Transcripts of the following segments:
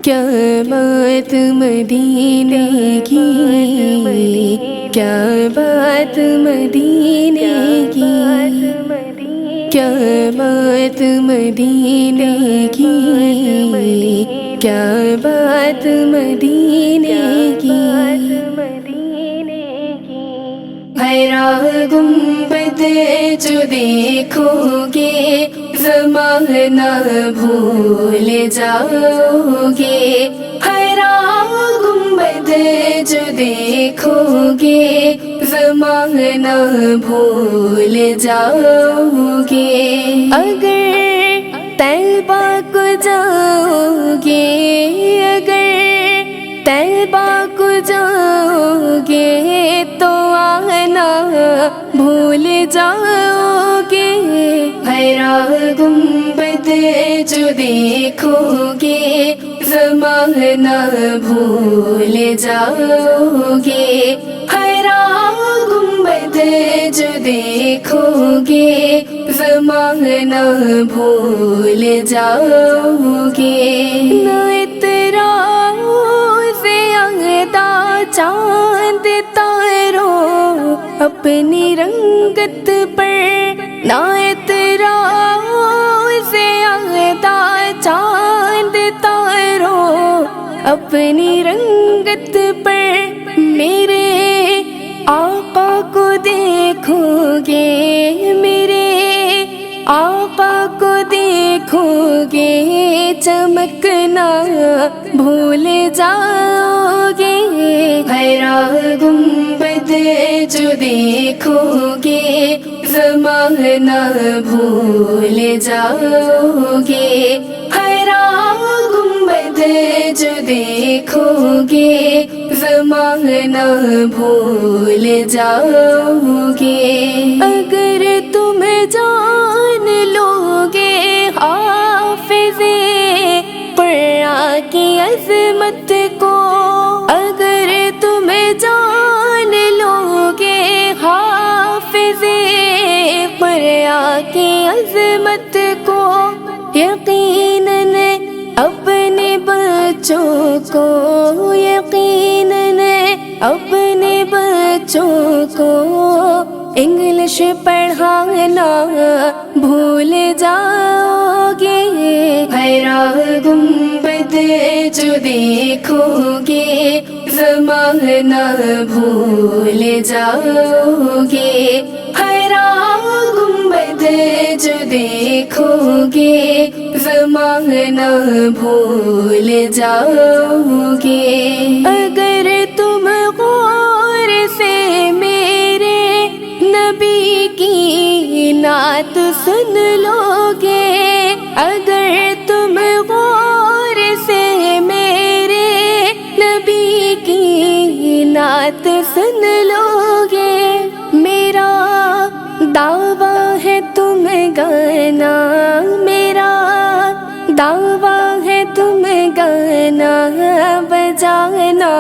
کیا بات مدینے کی، کیا بات مدینے کی، کیا بات مدینے کی، کیا بات مدینے کی۔ حیران گنبد جو دیکھو گے زمانہ بھول جاؤ گے، حیران گنبد جو دیکھو گے زمانہ بھول جاؤ گے۔ اگر طیبہ کو جاؤ گے، اگر طیبہ کو جاؤ گے تو آنا بھول جاؤ گے۔ حیران گنبد جو دیکھو گے زمانہ بھول جاؤ گے، حیران گنبد جو دیکھو گے زمانہ بھول جاؤ گے۔ نہ چاند تاروں اپنی رنگت پر، نہ اعتراض آتا چاند تاروں اپنی رنگت پر۔ میرے آقا کو دیکھو گے، میرے آقا کو دیکھو گے چمکنا بھول جاؤ گے۔ حیران گنبد جو دیکھو گے زمانہ بھول جاؤ گے، حیران گنبد جو دیکھو گے زمانہ بھول جاؤ گے۔ اگر تم جان لو گے حافظ قرآن کی عظمت کو، اگر تم جان لو گے حافظ قرآن کی عظمت کو، یقیناً اپنے بچوں کو، یقیناً اپنے بچوں کو انگلش پڑھانا بھول جاؤ گے۔ حیران گنبد جو دیکھو گے زمانہ بھول جاؤ گے، حیران گنبد جو دیکھو گے زمانہ بھول جاؤ گے۔ اگر تم غور سے میرے نبی کی نعت سن لو گے، اگر تم غور سے میرے نبی کی نعت سن لو گے، میرا دعویٰ ہے تم گانا، میرا دعویٰ ہے تم گانا بجانا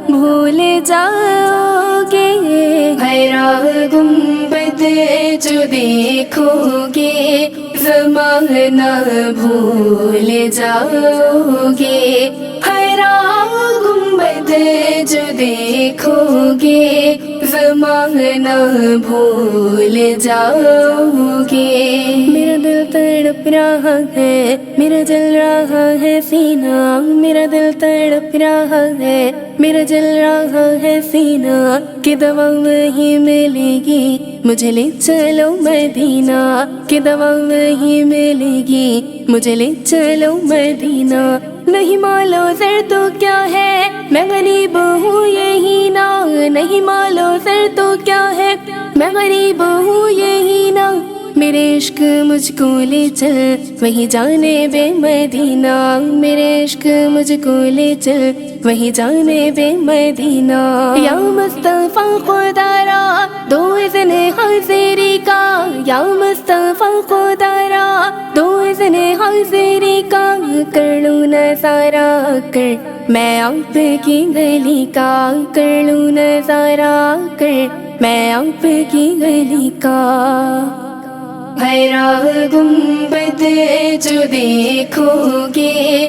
بھول جاؤ گے۔ حیران گنبد جو دیکھو گے زمانہ بھول جاؤ گے، حیران گنبد جو دیکھو گے زمانہ بھول جاؤ گے۔ میرا دل تڑپ رہا ہے، میرا جل رہا ہے سینہ، میرا دل تڑپ رہا ہے، میرا جل رہا ہے سینہ، کہ دوا وہی ملے گی مجھے لے چلو مدینہ، کہ دوا وہی ملے گی مجھے لے چلو مدینہ۔ نہیں مالو زر تو کیا ہے میں غریب ہوں یہی نا، نہیں مالو زر تو کیا ہے میں غریب ہوں یہی نا، میرے عشق مجھ کو لے چل وہی جانے بے مدینہ، میرے عشق مجھ کو لے چل وہی جانے بے مدینہ۔ یا مصطفیٰ خدا را دو اذن حاضری کا، یا مصطفیٰ خدا را دو اذن حاضری کا، کر لوں نظارہ کر میں آپ کی گلی کا، کر لوں نظارہ کر میں آپ کی گلی کا۔ حیران گنبد جو دیکھو گے